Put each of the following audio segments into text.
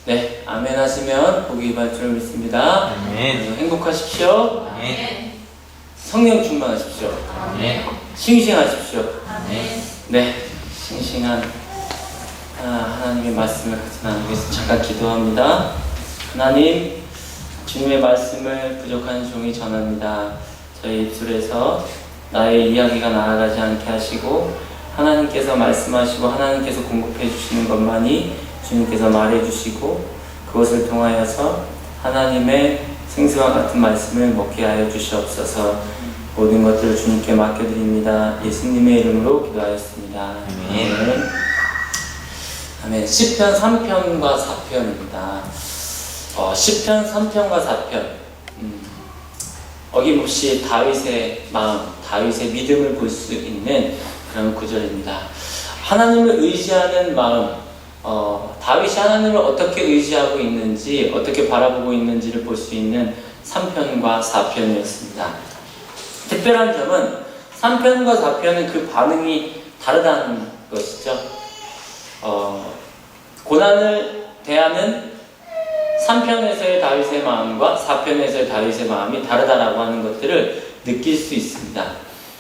네, 아멘 하시면 복이 임할 줄 믿습니다. 아멘. 행복하십시오. 아멘. 성령 충만하십시오. 아멘. 싱싱하십시오. 아멘. 네, 싱싱한 하나님의 말씀을 같이 나누기 위해서 잠깐 기도합니다. 하나님, 주님의 말씀을 부족한 종이 전합니다. 저희 입술에서 나의 이야기가 나아가지 않게 하시고 하나님께서 말씀하시고 하나님께서 공급해 주시는 것만이 주님께서 말해 주시고 그것을 통하여서 하나님의 생수와 같은 말씀을 먹게 하여 주시옵소서. 모든 것들을 주님께 맡겨드립니다. 예수님의 이름으로 기도하였습니다. 아멘. 아멘. 시편 3편과 4편입니다. 시편 3편과 4편. 어김없이 다윗의 마음, 다윗의 믿음을 볼 수 있는 그런 구절입니다. 하나님을 의지하는 마음, 다윗이 하나님을 어떻게 의지하고 있는지, 어떻게 바라보고 있는지를 볼 수 있는 3편과 4편이었습니다. 특별한 점은 3편과 4편은 그 반응이 다르다는 것이죠. 고난을 대하는 3편에서의 다윗의 마음과 4편에서의 다윗의 마음이 다르다라고 하는 것들을 느낄 수 있습니다.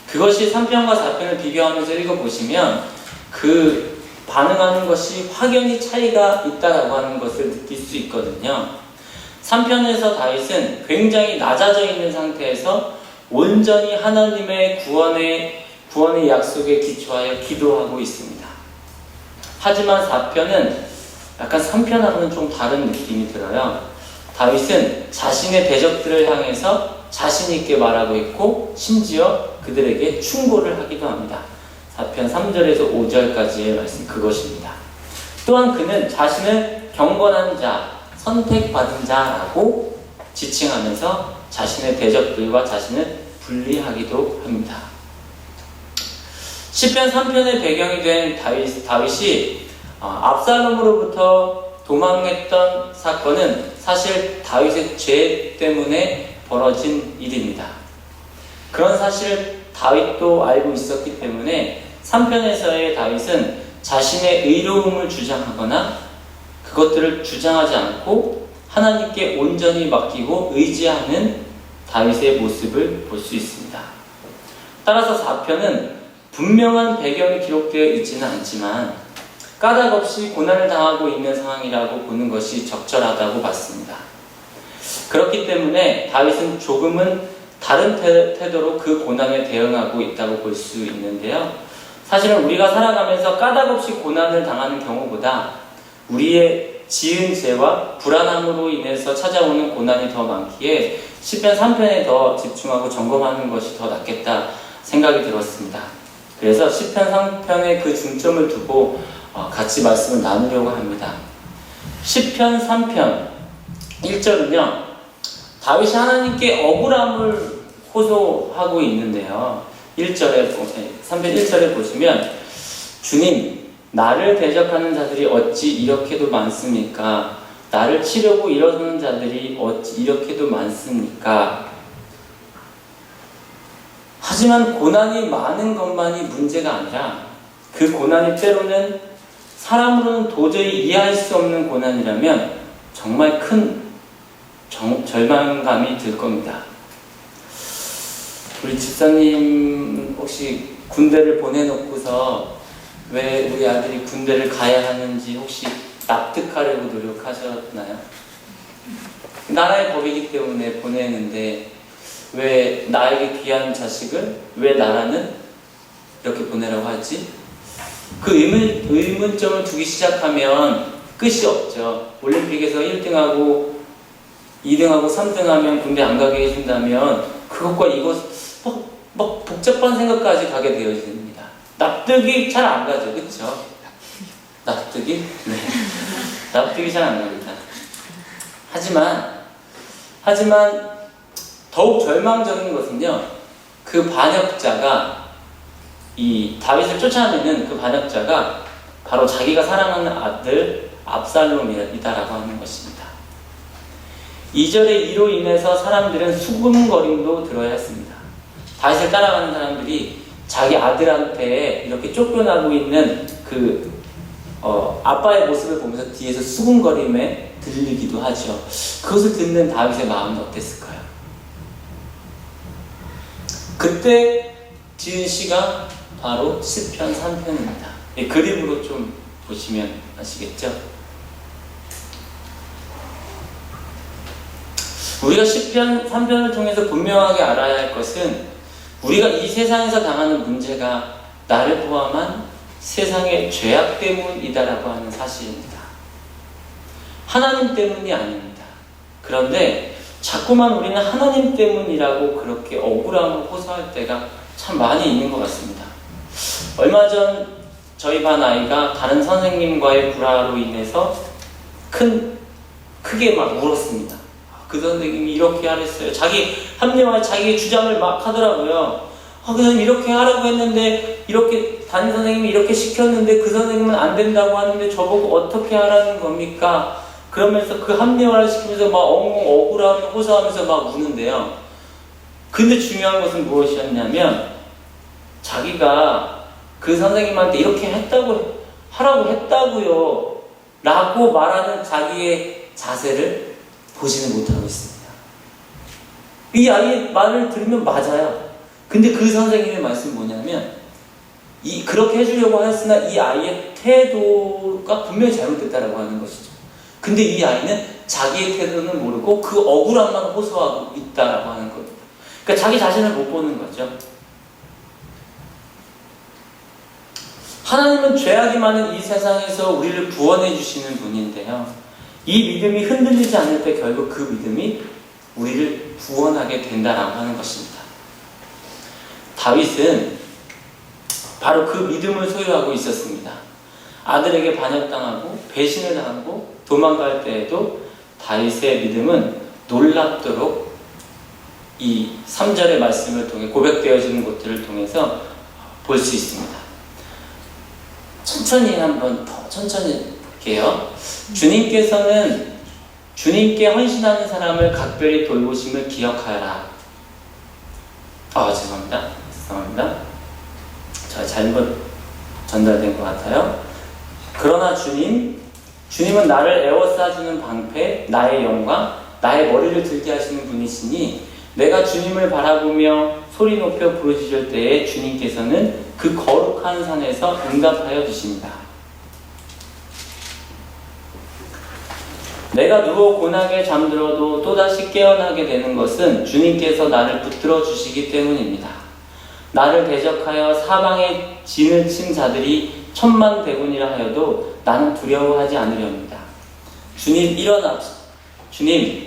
그것이 3편과 4편을 비교하면서 읽어보시면 그 반응하는 것이 확연히 차이가 있다라고 하는 것을 느낄 수 있거든요. 3편에서 다윗은 굉장히 낮아져 있는 상태에서 온전히 하나님의 구원의 약속에 기초하여 기도하고 있습니다. 하지만 4편은 약간 3편하고는 좀 다른 느낌이 들어요. 다윗은 자신의 대적들을 향해서 자신 있게 말하고 있고 심지어 그들에게 충고를 하기도 합니다. 4편 3절에서 5절까지의 말씀 그것입니다. 또한 그는 자신을 경건한 자, 선택받은 자라고 지칭하면서 자신의 대적들과 자신을 분리하기도 합니다. 시편 3편의 배경이 된 다윗이 압살롬으로부터 도망했던 사건은 사실 다윗의 죄 때문에 벌어진 일입니다. 그런 사실을 다윗도 알고 있었기 때문에 3편에서의 다윗은 자신의 의로움을 주장하거나 그것들을 주장하지 않고 하나님께 온전히 맡기고 의지하는 다윗의 모습을 볼 수 있습니다. 따라서 4편은 분명한 배경이 기록되어 있지는 않지만 까닭없이 고난을 당하고 있는 상황이라고 보는 것이 적절하다고 봤습니다. 그렇기 때문에 다윗은 조금은 다른 태도로 그 고난에 대응하고 있다고 볼 수 있는데요. 사실은 우리가 살아가면서 까닭없이 고난을 당하는 경우보다 우리의 지은 죄와 불안함으로 인해서 찾아오는 고난이 더 많기에 시편 3편에 더 집중하고 점검하는 것이 더 낫겠다 생각이 들었습니다. 그래서 시편 3편의 그 중점을 두고 같이 말씀을 나누려고 합니다. 시편 3편 1절은요, 다윗이 하나님께 억울함을 호소하고 있는데요. 3편 1절에 보시면 주님, 나를 대적하는 자들이 어찌 이렇게도 많습니까? 나를 치려고 일어서는 자들이 어찌 이렇게도 많습니까? 하지만 고난이 많은 것만이 문제가 아니라 그 고난이 때로는 사람으로는 도저히 이해할 수 없는 고난이라면 정말 큰 절망감이 들 겁니다. 우리 집사님 혹시 군대를 보내놓고서 왜 우리 아들이 군대를 가야 하는지 혹시 납득하려고 노력하셨나요? 나라의 법이기 때문에 보내는데 왜 나에게 귀한 자식을 왜 나라는 이렇게 보내라고 하지? 그 의문점을 두기 시작하면 끝이 없죠. 올림픽에서 1등하고 2등하고 3등하면 군대 안 가게 해준다면 그것과 이것 막 복잡한 생각까지 가게 되어집니다. 납득이 잘 안 가죠. 그렇죠? 납득이? 네. 납득이 잘 안 갑니다. 하지만 더욱 절망적인 것은요, 그 반역자가 이 다윗을 쫓아내는 그 반역자가 바로 자기가 사랑하는 아들 압살롬이다라고 하는 것입니다. 2절의 이로 인해서 사람들은 수군거림도 들어야 했습니다. 다윗을 따라가는 사람들이 자기 아들한테 이렇게 쫓겨나고 있는 그 아빠의 모습을 보면서 뒤에서 수군거림에 들리기도 하죠. 그것을 듣는 다윗의 마음은 어땠을까요? 그때 지은 시가 바로 시편 3편입니다. 그림으로 좀 보시면 아시겠죠? 우리가 시편 3편을 통해서 분명하게 알아야 할 것은 우리가 이 세상에서 당하는 문제가 나를 포함한 세상의 죄악 때문이다라고 하는 사실입니다. 하나님 때문이 아닙니다. 그런데 자꾸만 우리는 하나님 때문이라고 그렇게 억울함을 호소할 때가 참 많이 있는 것 같습니다. 얼마 전 저희 반 아이가 다른 선생님과의 불화로 인해서 크게 막 울었습니다. 그 선생님이 이렇게 하랬어요. 자기 합리화에 자기 주장을 막 하더라고요. 그 선생님 이렇게 하라고 했는데, 이렇게 담임 선생님이 이렇게 시켰는데 그 선생님은 안 된다고 하는데 저보고 어떻게 하라는 겁니까? 그러면서 그 합리화를 시키면서 막 엉엉 억울하게 호소하면서 막 우는데요. 근데 중요한 것은 무엇이었냐면, 자기가 그 선생님한테 이렇게 하라고 했다고요 라고 말하는 자기의 자세를 보지는 못하고 있습니다. 이 아이의 말을 들으면 맞아요. 근데 그 선생님의 말씀은 뭐냐면, 그렇게 해주려고 하였으나 이 아이의 태도가 분명히 잘못됐다라고 하는 것이죠. 근데 이 아이는 자기의 태도는 모르고 그 억울함만 호소하고 있다라고 하는 겁니다. 그러니까 자기 자신을 못 보는 거죠. 하나님은 죄악이 많은 이 세상에서 우리를 구원해 주시는 분인데요. 이 믿음이 흔들리지 않을 때 결국 그 믿음이 우리를 구원하게 된다라고 하는 것입니다. 다윗은 바로 그 믿음을 소유하고 있었습니다. 아들에게 반역당하고 배신을 당하고 도망갈 때에도 다윗의 믿음은 놀랍도록 이 3절의 말씀을 통해 고백되어지는 것들을 통해서 볼 수 있습니다. 천천히 볼게요. 주님께서는 주님께 헌신하는 사람을 각별히 돌보심을 기억하여라. 죄송합니다. 제가 잘못 전달된 것 같아요. 그러나 주님은 나를 에워싸주는 방패, 나의 영광, 나의 머리를 들게 하시는 분이시니 내가 주님을 바라보며 소리 높여 부르짖을 때에 주님께서는 그 거룩한 산에서 응답하여 주십니다. 내가 누워 고나게 잠들어도 또다시 깨어나게 되는 것은 주님께서 나를 붙들어 주시기 때문입니다. 나를 대적하여 사방에 진을 친 자들이 천만대군이라 하여도 나는 두려워하지 않으렵니다. 주님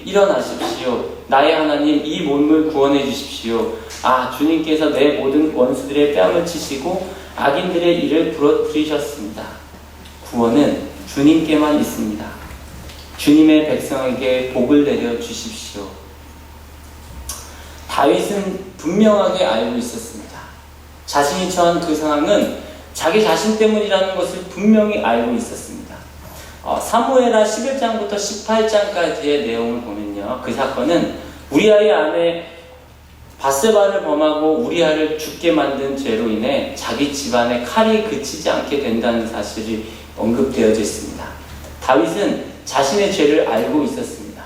일어나십시오. 나의 하나님 이 몸을 구원해 주십시오. 주님께서 내 모든 원수들의 뺨을 치시고 악인들의 일을 부러뜨리셨습니다. 구원은 주님께만 있습니다. 주님의 백성에게 복을 내려 주십시오. 다윗은 분명하게 알고 있었습니다. 자신이 처한 그 상황은 자기 자신 때문이라는 것을 분명히 알고 있었습니다. 사무엘하 11장부터 18장까지의 내용을 보면요, 그 사건은 우리아의 아내 바세바를 범하고 우리아를 죽게 만든 죄로 인해 자기 집안에 칼이 그치지 않게 된다는 사실이 언급되어져 있습니다. 다윗은 자신의 죄를 알고 있었습니다.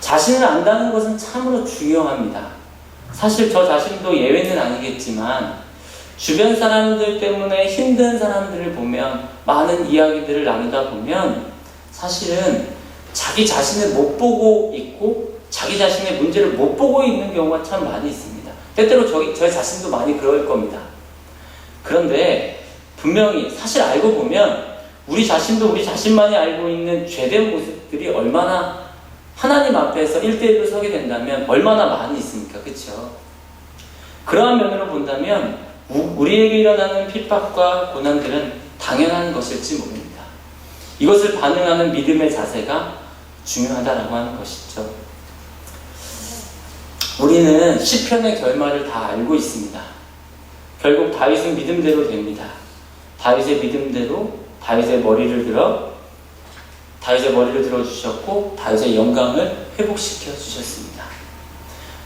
자신을 안다는 것은 참으로 중요합니다. 사실 저 자신도 예외는 아니겠지만 주변 사람들 때문에 힘든 사람들을 보면, 많은 이야기들을 나누다 보면 사실은 자기 자신을 못 보고 있고 자기 자신의 문제를 못 보고 있는 경우가 참 많이 있습니다. 때때로 저 자신도 많이 그럴 겁니다. 그런데 분명히 사실 알고 보면 우리 자신도 우리 자신만이 알고 있는 죄된 모습들이 얼마나 하나님 앞에서 1대1로 서게 된다면 얼마나 많이 있습니까? 그렇죠? 그러한 면으로 본다면 우리에게 일어나는 핍박과 고난들은 당연한 것일지 모릅니다. 이것을 반응하는 믿음의 자세가 중요하다라고 하는 것이죠. 우리는 시편의 결말을 다 알고 있습니다. 결국 다윗은 믿음대로 됩니다. 다윗의 믿음대로 다윗의 머리를 들어 주셨고 다윗의 영광을 회복시켜 주셨습니다.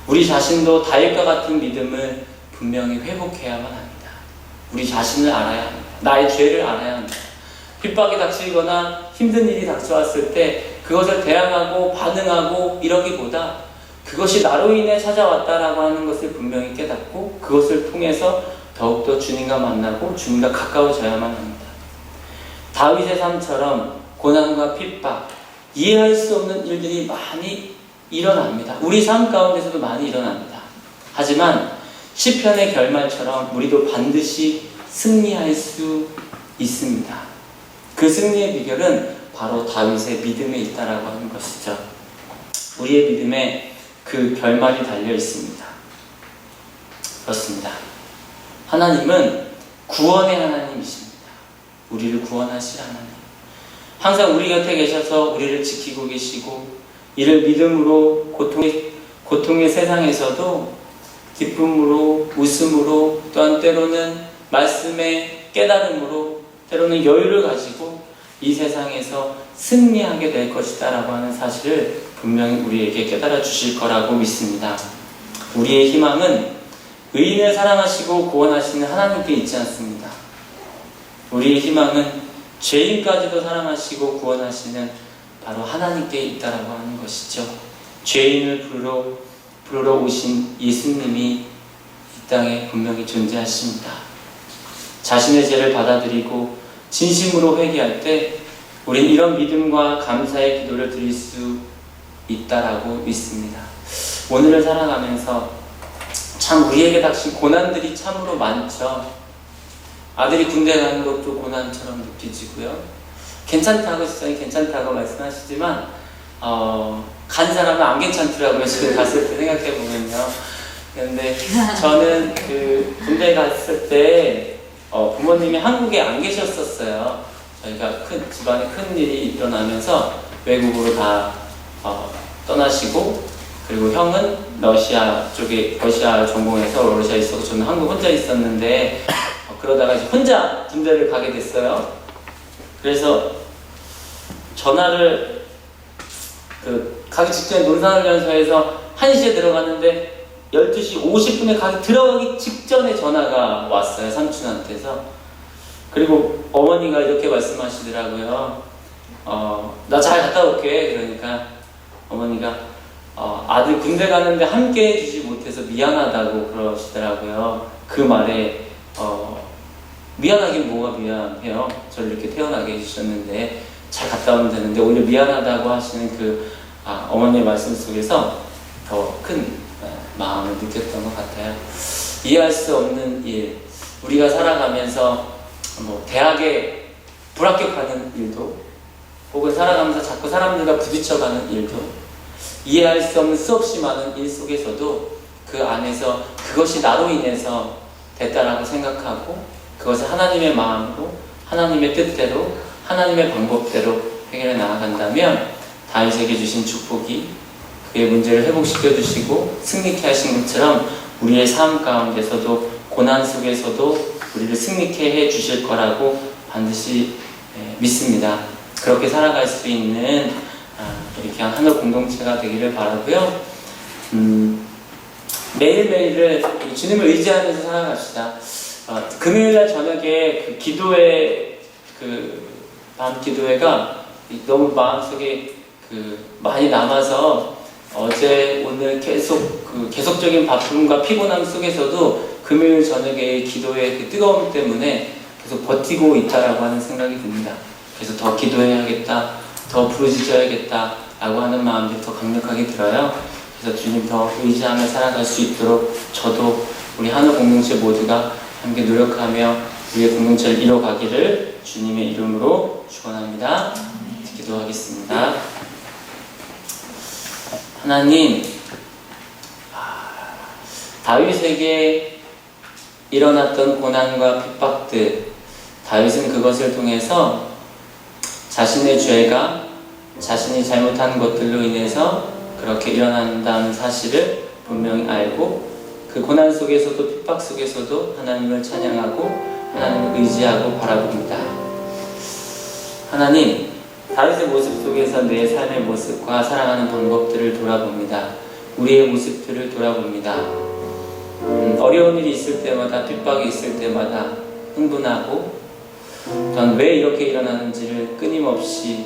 우리 자신도 다윗과 같은 믿음을 분명히 회복해야만 합니다. 우리 자신을 알아야 합니다. 나의 죄를 알아야 합니다. 핍박이 닥치거나 힘든 일이 닥쳐왔을 때 그것을 대항하고 반응하고 이러기보다 그것이 나로 인해 찾아왔다라고 하는 것을 분명히 깨닫고 그것을 통해서 더욱더 주님과 만나고 주님과 가까워져야만 합니다. 다윗의 삶처럼 고난과 핍박, 이해할 수 없는 일들이 많이 일어납니다. 우리 삶 가운데서도 많이 일어납니다. 하지만 시편의 결말처럼 우리도 반드시 승리할 수 있습니다. 그 승리의 비결은 바로 다윗의 믿음에 있다라고 하는 것이죠. 우리의 믿음에 그 결말이 달려 있습니다. 그렇습니다. 하나님은 구원의 하나님이십니다. 우리를 구원하실 하나님. 항상 우리 곁에 계셔서 우리를 지키고 계시고 이를 믿음으로 고통의 세상에서도 기쁨으로 웃음으로 또한 때로는 말씀의 깨달음으로 때로는 여유를 가지고 이 세상에서 승리하게 될 것이다 라고 하는 사실을 분명히 우리에게 깨달아 주실 거라고 믿습니다. 우리의 희망은 의인을 사랑하시고 구원하시는 하나님께 있지 않습니다. 우리의 희망은 죄인까지도 사랑하시고 구원하시는 바로 하나님께 있다라고 하는 것이죠. 죄인을 부르러 오신 예수님이 이 땅에 분명히 존재하십니다. 자신의 죄를 받아들이고 진심으로 회개할 때 우린 이런 믿음과 감사의 기도를 드릴 수 있다라고 믿습니다. 오늘을 살아가면서 참 우리에게 닥친 고난들이 참으로 많죠. 아들이 군대 가는 것도 고난처럼 느껴지고요. 괜찮다고 시장이 괜찮다고 말씀하시지만 간 사람은 안 괜찮더라고요. 저는 갔을 때 생각해 보면요. 그런데 저는 그 군대 갔을 때 부모님이 한국에 안 계셨었어요. 저희가 집안에 큰 일이 일어나면서 외국으로 다 떠나시고 그리고 형은 러시아 전공해서 러시아에 있었고 저는 한국 혼자 있었는데 그러다가 이제 혼자 군대를 가게 됐어요. 그래서 전화를 가기 직전에 논산훈련소에서 1시에 들어갔는데 12시 50분에 들어가기 직전에 전화가 왔어요. 삼촌한테서. 그리고 어머니가 이렇게 말씀하시더라고요. 나 잘 갔다 올게. 그러니까 어머니가 아들 군대 가는데 함께 해주지 못해서 미안하다고 그러시더라고요. 그 말에 미안하긴 뭐가 미안해요. 저를 이렇게 태어나게 해주셨는데 잘 갔다 오면 되는데 오히려 미안하다고 하시는 어머니의 말씀 속에서 더 큰 마음을 느꼈던 것 같아요. 이해할 수 없는 일, 우리가 살아가면서 대학에 불합격하는 일도 혹은 살아가면서 자꾸 사람들과 부딪혀가는 일도 이해할 수 없는 수없이 많은 일 속에서도 그 안에서 그것이 나로 인해서 됐다라고 생각하고 그것을 하나님의 마음으로 하나님의 뜻대로 하나님의 방법대로 해결해 나아간다면 다윗에게 주신 축복이 그의 문제를 회복시켜 주시고 승리케 하신 것처럼 우리의 삶 가운데서도 고난 속에서도 우리를 승리케 해 주실 거라고 반드시 믿습니다. 그렇게 살아갈 수 있는 이렇게 하늘 공동체가 되기를 바라고요. 매일매일을 주님을 의지하면서 살아갑시다. 금요일날 저녁에 밤 기도회가 너무 마음속에 많이 남아서 어제 오늘 계속적인 바쁨과 피곤함 속에서도 금요일 저녁에 기도의 그 뜨거움 때문에 계속 버티고 있다라고 하는 생각이 듭니다. 그래서 더 기도해야겠다, 더 부르짖어야겠다 라고 하는 마음들이 더 강력하게 들어요. 그래서 주님 더 의지하며 살아갈 수 있도록 저도 우리 하늘 공동체 모두가 함께 노력하며 우리의 공동체를 이뤄가기를 주님의 이름으로 축원합니다. 기도하겠습니다. 하나님, 다윗에게 일어났던 고난과 핍박들, 다윗은 그것을 통해서 자신의 죄가 자신이 잘못한 것들로 인해서 그렇게 일어난다는 사실을 분명히 알고 그 고난 속에서도 핍박 속에서도 하나님을 찬양하고 하나님을 의지하고 바라봅니다. 하나님, 다윗의 모습 속에서 내 삶의 모습과 살아가는 방법들을 돌아봅니다. 우리의 모습들을 돌아봅니다. 어려운 일이 있을 때마다 핍박이 있을 때마다 흥분하고 전 왜 이렇게 일어나는지를 끊임없이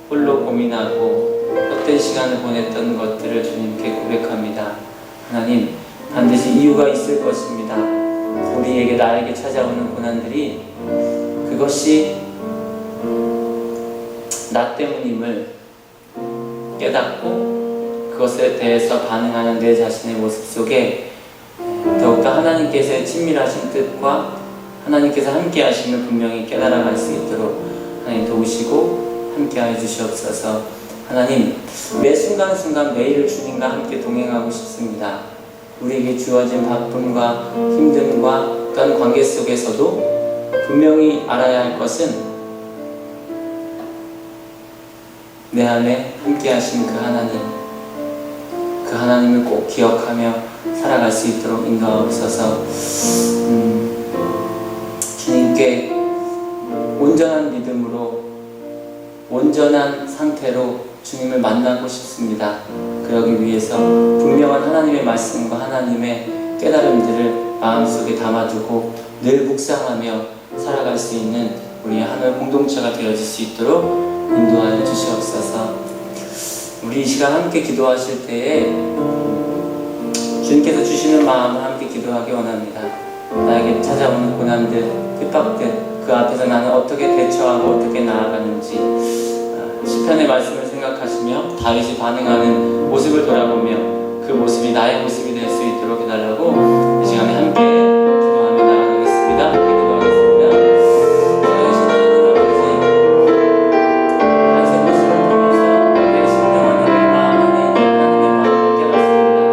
홀로 고민하고 헛된 시간을 보냈던 것들을 주님께 고백합니다. 하나님, 반드시 이유가 있을 것입니다. 우리에게, 나에게 찾아오는 고난들이 그것이 나 때문임을 깨닫고 그것에 대해서 반응하는 내 자신의 모습 속에 더욱더 하나님께서의 친밀하신 뜻과 하나님께서 함께 하심을 분명히 깨달아갈 수 있도록 하나님 도우시고 함께하여 주시옵소서. 하나님, 매 순간순간 매일 주님과 함께 동행하고 싶습니다. 우리에게 주어진 바쁨과 힘듦과 어떤 관계 속에서도 분명히 알아야 할 것은 내 안에 함께 하신 그 하나님을 꼭 기억하며 살아갈 수 있도록 인도하옵소서. 주님께 온전한 믿음으로, 온전한 상태로 주님을 만나고 싶습니다. 그러기 위해서 분명한 하나님의 말씀과 하나님의 깨달음들을 마음속에 담아두고 늘 묵상하며 살아갈 수 있는 우리의 하늘 공동체가 되어질 수 있도록 인도하여 주시옵소서. 우리 이 시간 함께 기도하실 때에 주님께서 주시는 마음을 함께 기도하기 원합니다. 나에게 찾아오는 고난들, 핍박들, 그 앞에서 나는 어떻게 대처하고 어떻게 나아가는지 시편의 말씀을 생각하시며 다윗이 반응하는 모습을 돌아보며 그 모습이 나의 모습이 될 수 있도록 해달라고 이 시간에 함께 기도하며 나아가겠습니다. 함께 기도하겠습니다. 살아계신 하나님 아버지, 단순 모습을 통해서 내 심령 안에, 내 마음 안에 하나님의 마음을 깨닫습니다.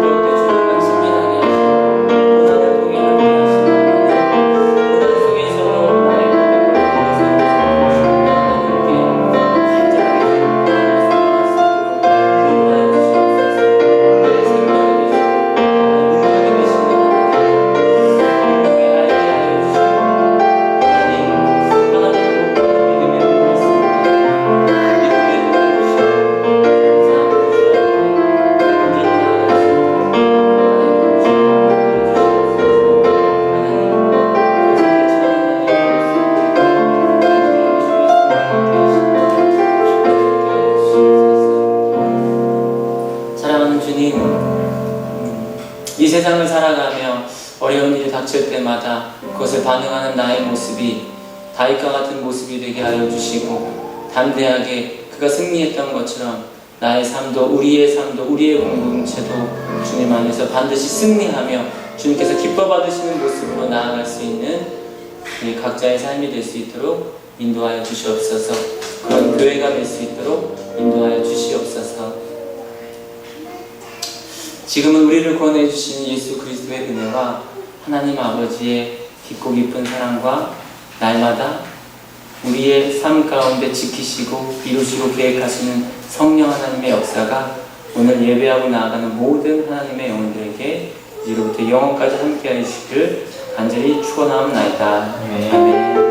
더욱더 주님과 친밀하게 하시고 고난을 통해 함께 하시는 하나님, 고난 속에서도 나의 고백을 통해서 하나님께 간절하게 이 세상을 살아가며 어려운 일이 닥칠 때마다 그것을 반응하는 나의 모습이 다윗과 같은 모습이 되게 하여 주시고 담대하게 그가 승리했던 것처럼 나의 삶도, 우리의 삶도, 우리의 공동체도 주님 안에서 반드시 승리하며 주님께서 기뻐 받으시는 모습으로 나아갈 수 있는 우리 각자의 삶이 될 수 있도록 인도하여 주시옵소서. 그런 교회가 될 수 있도록 인도하여 주시옵소서. 지금은 우리를 구원해 주신 예수 그리스도의 은혜와 하나님 아버지의 깊고 깊은 사랑과 날마다 우리의 삶 가운데 지키시고 이루시고 계획하시는 성령 하나님의 역사가 오늘 예배하고 나아가는 모든 하나님의 영혼들에게 이제로부터 영원까지 함께하시기를 간절히 축원하옵나이다. 아멘.